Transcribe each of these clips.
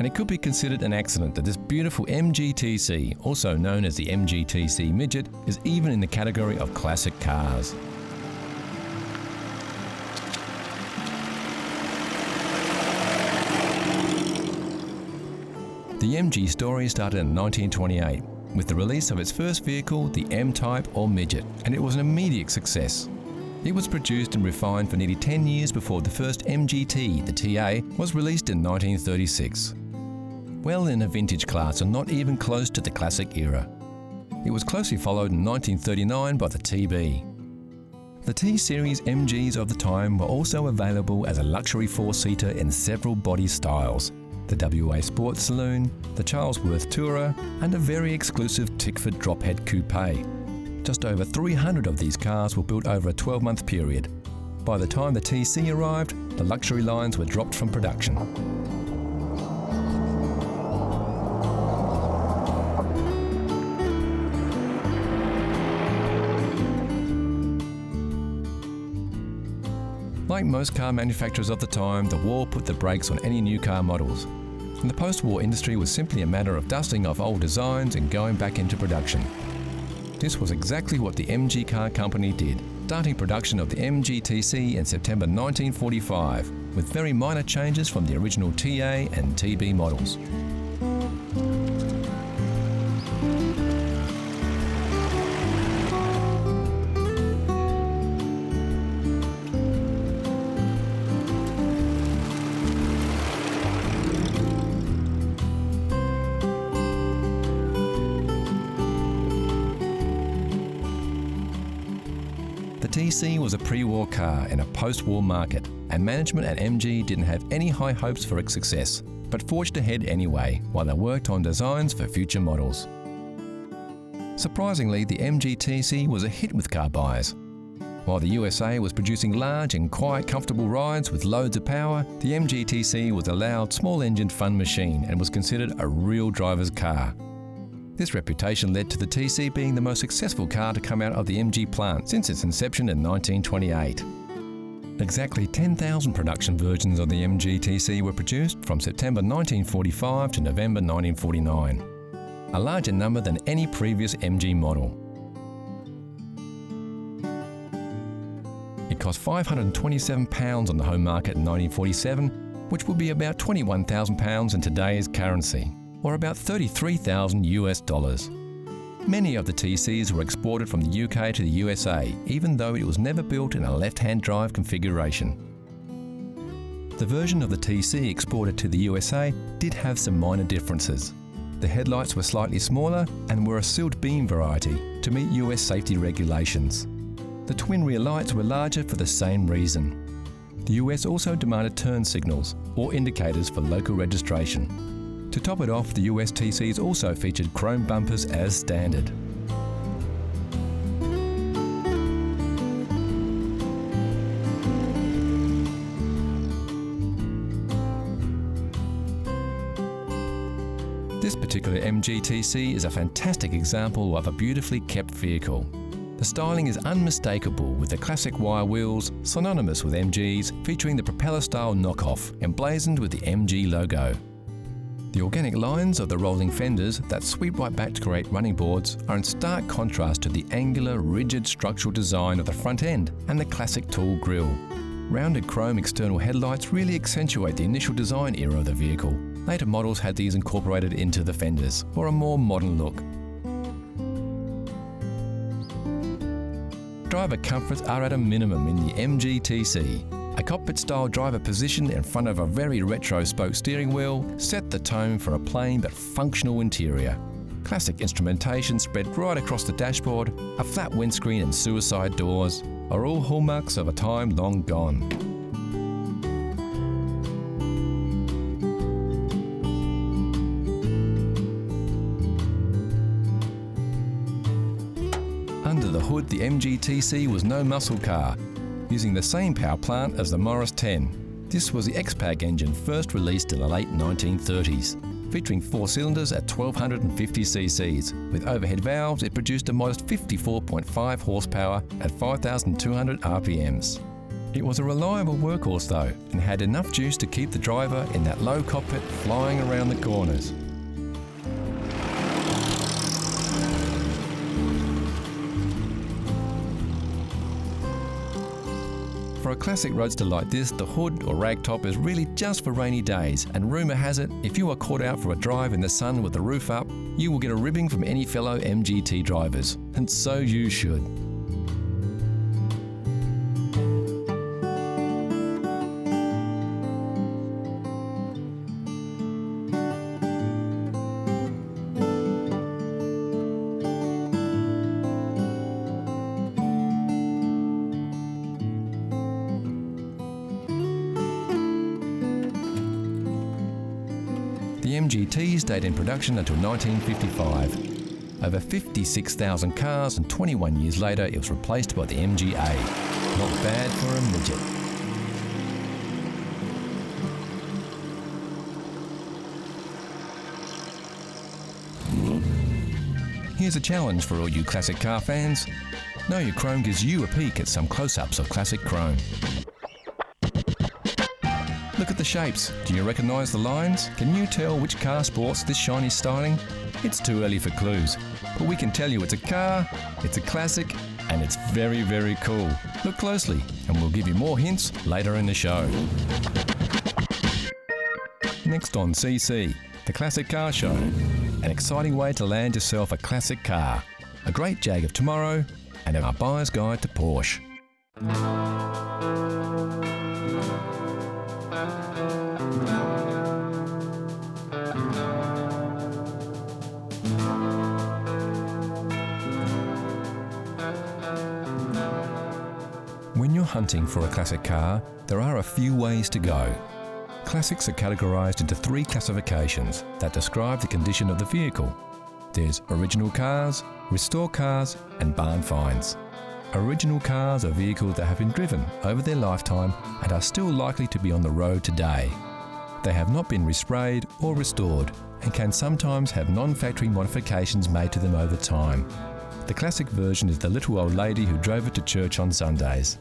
and it could be considered an accident that this beautiful MGTC, also known as the MGTC Midget, is even in the category of classic cars. The MG story started in 1928 with the release of its first vehicle, the M-Type or Midget, and it was an immediate success. It was produced and refined for nearly 10 years before the first MGT, the TA, was released in 1936. Well in a vintage class and not even close to the classic era. It was closely followed in 1939 by the TB. The T-Series MGs of the time were also available as a luxury four-seater in several body styles: the WA Sport Saloon, the Charlesworth Tourer, and a very exclusive Tickford Drophead Coupe. Just over 300 of these cars were built over a 12-month period. By the time the TC arrived, the luxury lines were dropped from production. Like most car manufacturers of the time, the war put the brakes on any new car models. And the post-war industry was simply a matter of dusting off old designs and going back into production. This was exactly what the MG Car Company did, starting production of the MGTC in September 1945, with very minor changes from the original TA and TB models. The TC was a pre-war car in a post-war market, and management at MG didn't have any high hopes for its success, but forged ahead anyway while they worked on designs for future models. Surprisingly, the MGTC was a hit with car buyers. While the USA was producing large and quiet, comfortable rides with loads of power, the MGTC was a loud, small-engined fun machine and was considered a real driver's car. This reputation led to the TC being the most successful car to come out of the MG plant since its inception in 1928. Exactly 10,000 production versions of the MG TC were produced from September 1945 to November 1949, a larger number than any previous MG model. It cost £527 on the home market in 1947, which would be about £21,000 in today's currency, or about $33,000 US. Many of the TCs were exported from the UK to the USA, even though it was never built in a left-hand drive configuration. The version of the TC exported to the USA did have some minor differences. The headlights were slightly smaller and were a sealed beam variety to meet US safety regulations. The twin rear lights were larger for the same reason. The US also demanded turn signals or indicators for local registration. To top it off, the US TCs also featured chrome bumpers as standard. This particular MG TC is a fantastic example of a beautifully kept vehicle. The styling is unmistakable, with the classic wire wheels, synonymous with MGs, featuring the propeller-style knockoff, emblazoned with the MG logo. The organic lines of the rolling fenders that sweep right back to create running boards are in stark contrast to the angular, rigid structural design of the front end and the classic tall grille. Rounded chrome external headlights really accentuate the initial design era of the vehicle. Later models had these incorporated into the fenders for a more modern look. Driver comforts are at a minimum in the MG TC. A cockpit-style driver position in front of a very retro spoke steering wheel set the tone for a plain but functional interior. Classic instrumentation spread right across the dashboard, a flat windscreen and suicide doors are all hallmarks of a time long gone. Under the hood, the MG TC was no muscle car, using the same power plant as the Morris 10. This was the X-Pag engine first released in the late 1930s. Featuring 4 cylinders at 1250 cc's. With overhead valves, it produced a modest 54.5 horsepower at 5,200 RPMs. It was a reliable workhorse though, and had enough juice to keep the driver in that low cockpit flying around the corners. For a classic roadster like this, the hood or ragtop is really just for rainy days, and rumour has it, if you are caught out for a drive in the sun with the roof up, you will get a ribbing from any fellow MGT drivers, and so you should. The MGT stayed in production until 1955. Over 56,000 cars, and 21 years later it was replaced by the MGA. Not bad for a midget. Here's a challenge for all you classic car fans. Know Your Chrome gives you a peek at some close-ups of classic chrome. Look at the shapes. Do you recognise the lines? Can you tell which car sports this shiny styling? It's too early for clues, but we can tell you it's a car, it's a classic, and it's very, very cool. Look closely, and we'll give you more hints later in the show. Next on CC, the Classic Car Show. An exciting way to land yourself a classic car. A great Jag of tomorrow, and our buyer's guide to Porsche. When you're hunting for a classic car, there are a few ways to go. Classics are categorised into three classifications that describe the condition of the vehicle. There's original cars, restore cars, and barn finds. Original cars are vehicles that have been driven over their lifetime and are still likely to be on the road today. They have not been resprayed or restored and can sometimes have non-factory modifications made to them over time. The classic version is the little old lady who drove it to church on Sundays.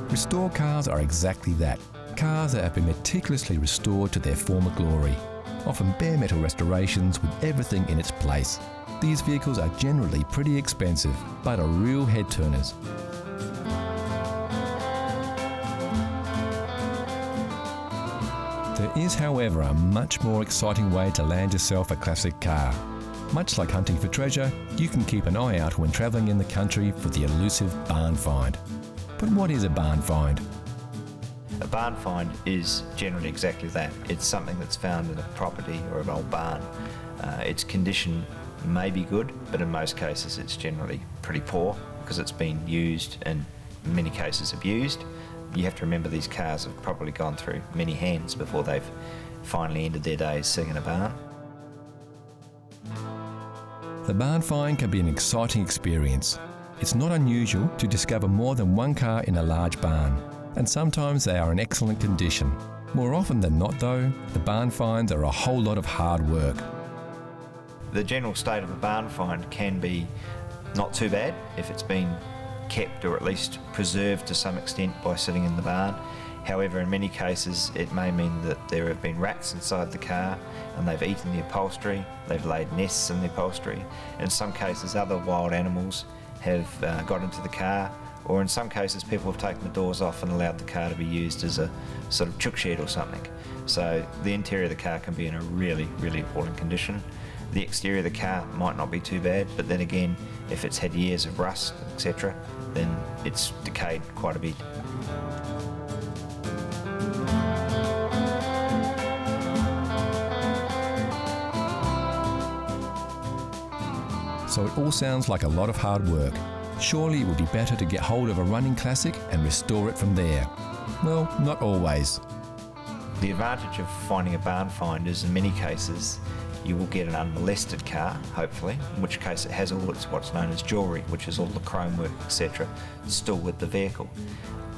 Restore cars are exactly that. Cars that have been meticulously restored to their former glory. Often bare metal restorations with everything in its place. These vehicles are generally pretty expensive, but are real head turners. There is, however, a much more exciting way to land yourself a classic car. Much like hunting for treasure, you can keep an eye out when travelling in the country for the elusive barn find. But what is a barn find? A barn find is generally exactly that. It's something that's found in a property or an old barn. Its condition may be good, but in most cases it's generally pretty poor because it's been used and in many cases abused. You have to remember these cars have probably gone through many hands before they've finally ended their days sitting in a barn. The barn find can be an exciting experience. It's not unusual to discover more than one car in a large barn, and sometimes they are in excellent condition. More often than not though, the barn finds are a whole lot of hard work. The general state of a barn find can be not too bad if it's been kept or at least preserved to some extent by sitting in the barn. However, in many cases it may mean that there have been rats inside the car and they've eaten the upholstery, they've laid nests in the upholstery. In some cases other wild animals have got into the car, or in some cases people have taken the doors off and allowed the car to be used as a sort of chook shed or something. So the interior of the car can be in a really, really appalling condition. The exterior of the car might not be too bad, but then again, if it's had years of rust, etc., then it's decayed quite a bit. So it all sounds like a lot of hard work. Surely it would be better to get hold of a running classic and restore it from there. Well, not always. The advantage of finding a barn find is in many cases you will get an unmolested car, hopefully, in which case it has all its what's known as jewellery, which is all the chrome work, etc., still with the vehicle.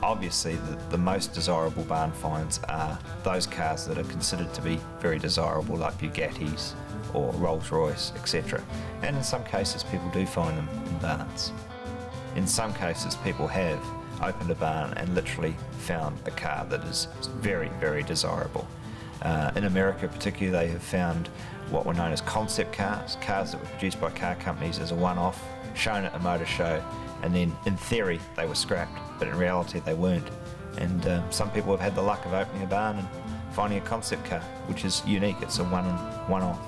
Obviously, the most desirable barn finds are those cars that are considered to be very desirable, like Bugattis or Rolls-Royce, etc. And in some cases, people do find them in barns. in some cases people have opened a barn and literally found a car that is very, very desirable. In America particularly, they have found what were known as concept cars, cars that were produced by car companies as a one-off, shown at a motor show, and then in theory they were scrapped, but in reality they weren't. And some people have had the luck of opening a barn and finding a concept car, which is unique. It's a one-off.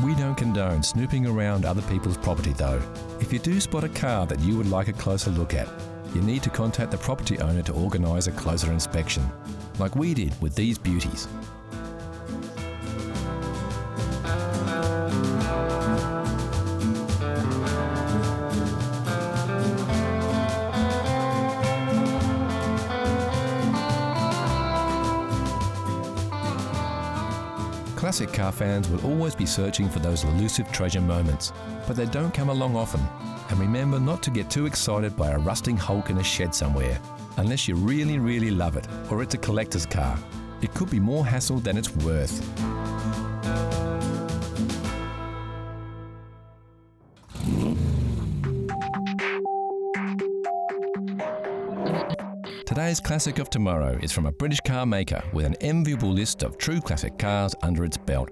We don't condone snooping around other people's property though. If you do spot a car that you would like a closer look at, you need to contact the property owner to organise a closer inspection, like we did with these beauties. Classic car fans will always be searching for those elusive treasure moments, but they don't come along often. And remember not to get too excited by a rusting hulk in a shed somewhere, unless you really, really love it, or it's a collector's car. It could be more hassle than it's worth. Today's Classic of Tomorrow is from a British car maker with an enviable list of true classic cars under its belt.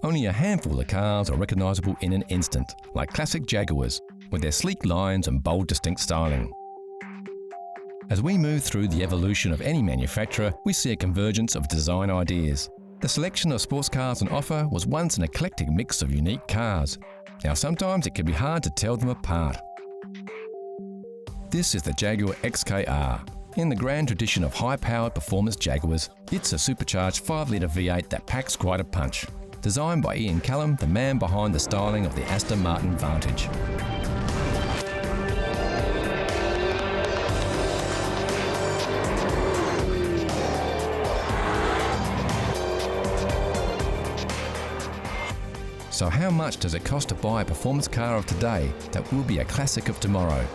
Only a handful of cars are recognisable in an instant, like classic Jaguars, with their sleek lines and bold, distinct styling. As we move through the evolution of any manufacturer, we see a convergence of design ideas. The selection of sports cars on offer was once an eclectic mix of unique cars. Now sometimes it can be hard to tell them apart. This is the Jaguar XKR. In the grand tradition of high-powered performance Jaguars, it's a supercharged 5-litre V8 that packs quite a punch. Designed by Ian Callum, the man behind the styling of the Aston Martin Vantage. So how much does it cost to buy a performance car of today that will be a classic of tomorrow?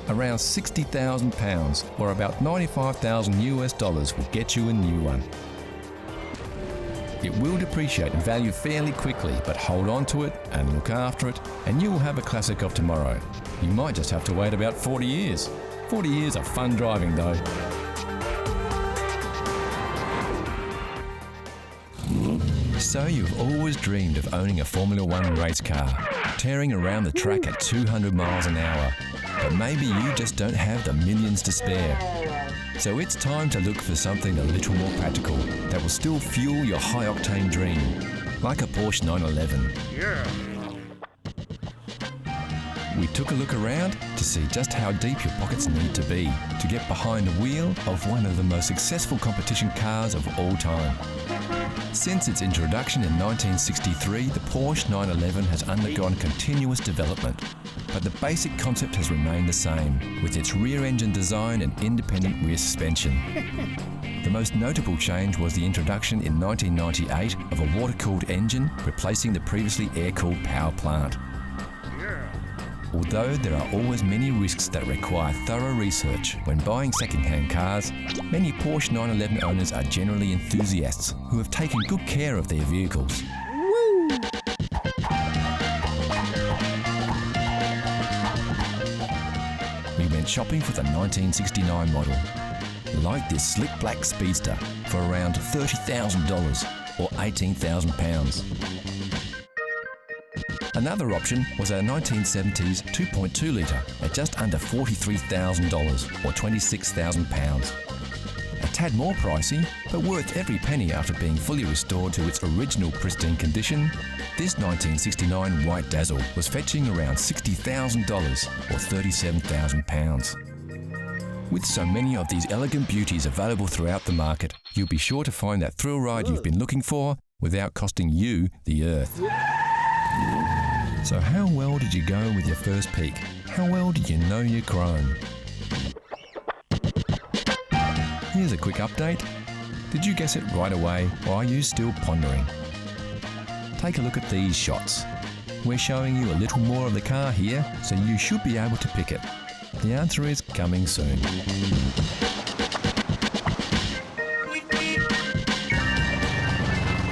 Around £60,000, or about $95,000 will get you a new one. It will depreciate in value fairly quickly, but hold on to it and look after it, and you will have a classic of tomorrow. You might just have to wait about 40 years. 40 years of fun driving though. So you've always dreamed of owning a Formula One race car, tearing around the track at 200 miles an hour. But maybe you just don't have the millions to spare. So it's time to look for something a little more practical that will still fuel your high-octane dream, like a Porsche 911. Yeah. We took a look around to see just how deep your pockets need to be to get behind the wheel of one of the most successful competition cars of all time. Since its introduction in 1963, the Porsche 911 has undergone continuous development, but the basic concept has remained the same, with its rear-engine design and independent rear suspension. The most notable change was the introduction in 1998 of a water-cooled engine, replacing the previously air-cooled power plant. Although there are always many risks that require thorough research when buying second-hand cars, many Porsche 911 owners are generally enthusiasts who have taken good care of their vehicles. Woo! We went shopping for the 1969 model, like this slick black speedster, for around $30,000 or £18,000. Another option was our 1970s 2.2 litre at just under $43,000 or £26,000. A tad more pricey, but worth every penny after being fully restored to its original pristine condition, this 1969 White Dazzle was fetching around $60,000 or £37,000. With so many of these elegant beauties available throughout the market, you'll be sure to find that thrill ride you've been looking for without costing you the earth. So how well did you go with your first peek? How well did you know your chrome? Here's a quick update. Did you guess it right away, or are you still pondering? Take a look at these shots. We're showing you a little more of the car here, so you should be able to pick it. The answer is coming soon.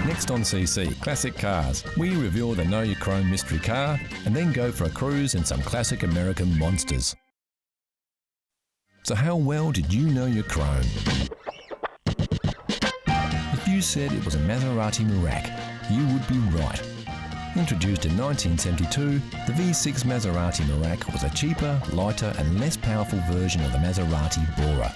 Next First on CC, Classic Cars, we reveal the Know Your Chrome mystery car and then go for a cruise in some classic American monsters. So how well did you know your Chrome? If you said it was a Maserati Merak, you would be right. Introduced in 1972, the V6 Maserati Merak was a cheaper, lighter and less powerful version of the Maserati Bora.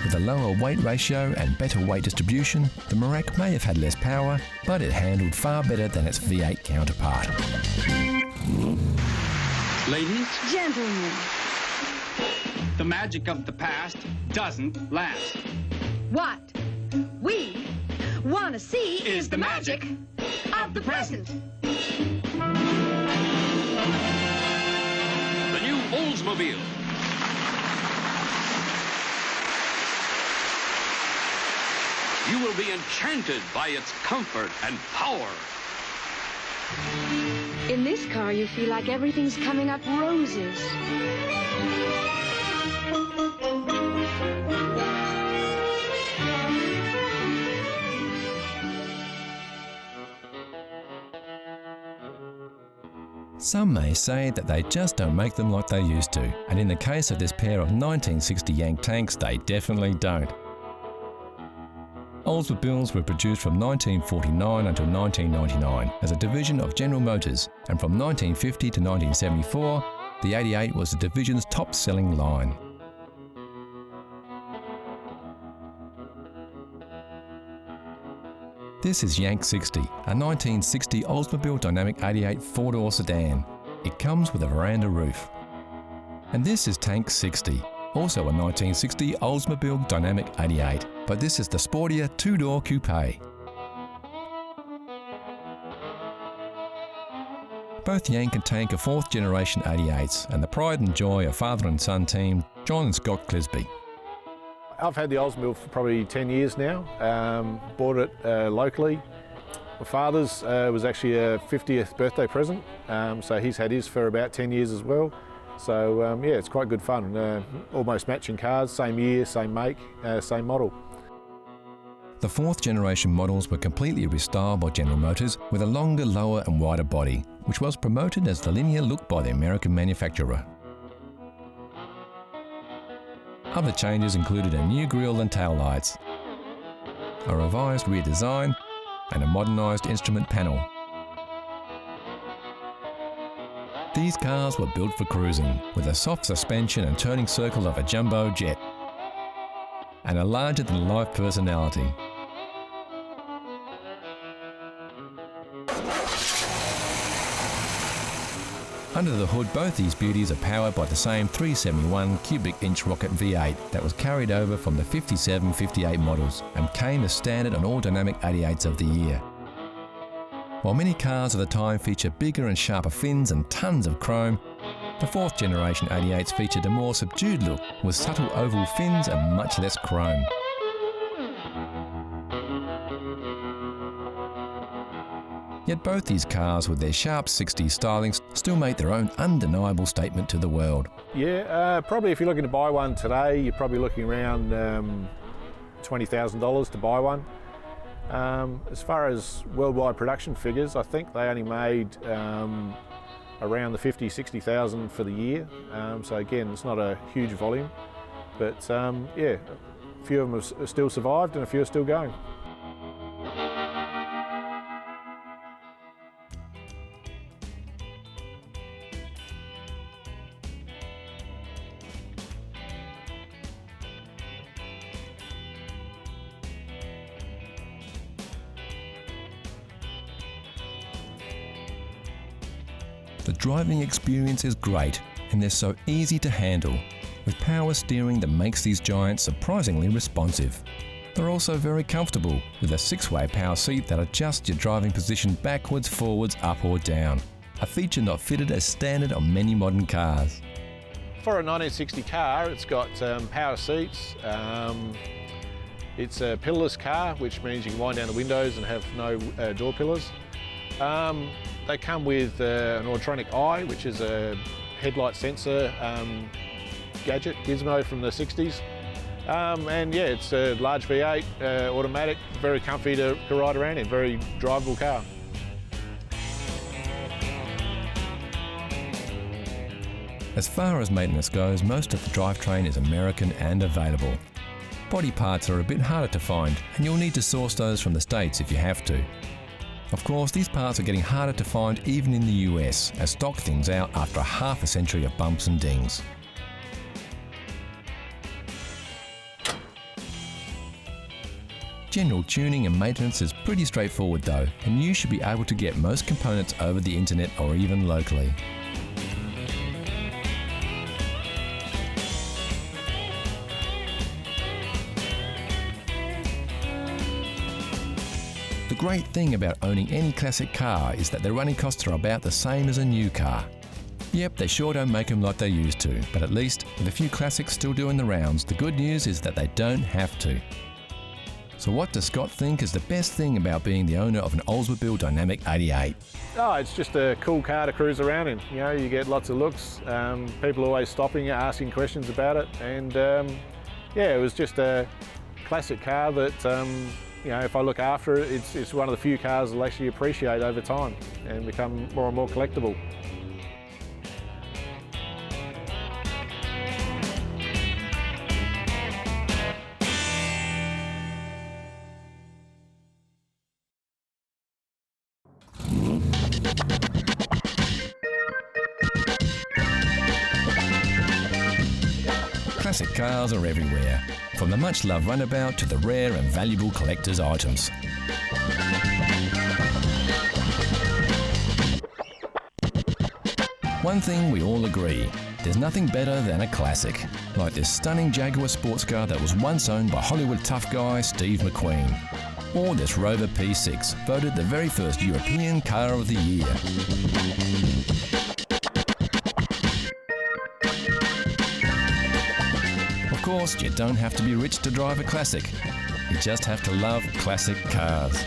With a lower weight ratio and better weight distribution, the Merak may have had less power, but it handled far better than its V8 counterpart. Ladies, Gentlemen, the magic of the past doesn't last. what we want to see Is the magic of the present. The new Oldsmobile. You will be enchanted by its comfort and power. In this car, you feel like everything's coming up roses. Some may say that they just don't make them like they used to, and in the case of this pair of 1960 Yank tanks, they definitely don't. Oldsmobiles were produced from 1949 until 1999 as a division of General Motors, and from 1950 to 1974, the 88 was the division's top-selling line. This is Yank 60, a 1960 Oldsmobile Dynamic 88 four-door sedan. It comes with a veranda roof. And this is Tank 60, also a 1960 Oldsmobile Dynamic 88, but this is the sportier two-door coupe. Both Yank and Tank are fourth-generation 88s, and the pride and joy of father and son team John and Scott Clisby. I've had the Oldsmobile for probably 10 years now. Bought it locally. My father's was actually a 50th birthday present, so he's had his for about 10 years as well. So yeah, it's quite good fun. Almost matching cars, same year, same make, same model. The fourth generation models were completely restyled by General Motors with a longer, lower and wider body, which was promoted as the linear look by the American manufacturer. Other changes included a new grille and taillights, a revised rear design and a modernised instrument panel. These cars were built for cruising, with a soft suspension and turning circle of a jumbo jet, and a larger-than-life personality. Under the hood, both these beauties are powered by the same 371 cubic inch rocket V8 that was carried over from the 57-58 models and came as standard on all Dynamic 88s of the year. While many cars of the time feature bigger and sharper fins and tons of chrome, the fourth generation 88s featured a more subdued look with subtle oval fins and much less chrome. Yet both these cars, with their sharp 60s stylings, still make their own undeniable statement to the world. Yeah, probably if you're looking to buy one today, you're probably looking around $20,000 to buy one. As far as worldwide production figures, I think they only made around the 50, 60,000 for the year. So again, it's not a huge volume, but yeah, a few of them have still survived and a few are still going. The driving experience is great and they're so easy to handle, with power steering that makes these giants surprisingly responsive. They're also very comfortable, with a 6-way power seat that adjusts your driving position backwards, forwards, up or down, a feature not fitted as standard on many modern cars. For a 1960 car, it's got power seats. It's a pillarless car, which means you can wind down the windows and have no door pillars. They come with an electronic eye, which is a headlight sensor gadget, gizmo from the 60s. And yeah, it's a large V8, automatic, very comfy to ride around in, very drivable car. As far as maintenance goes, most of the drivetrain is American and available. Body parts are a bit harder to find, and you'll need to source those from the States if you have to. Of course, these parts are getting harder to find even in the US, as stock thins out after a half a century of bumps and dings. General tuning and maintenance is pretty straightforward though, and you should be able to get most components over the internet or even locally. The great thing about owning any classic car is that their running costs are about the same as a new car. Yep, they sure don't make them like they used to, but at least with a few classics still doing the rounds, the good news is that they don't have to. So what does Scott think is the best thing about being the owner of an Oldsmobile Dynamic 88? Oh, it's just a cool car to cruise around in. You know, you get lots of looks, people always stopping you, asking questions about it, and yeah, it was just a classic car that you know, if I look after it, it's one of the few cars I'll actually appreciate over time and become more and more collectible. Classic cars are everywhere, from the much-loved runabout to the rare and valuable collector's items. One thing we all agree, there's nothing better than a classic, like this stunning Jaguar sports car that was once owned by Hollywood tough guy Steve McQueen, or this Rover P6, voted the very first European Car of the Year. Of course, you don't have to be rich to drive a classic. You just have to love classic cars.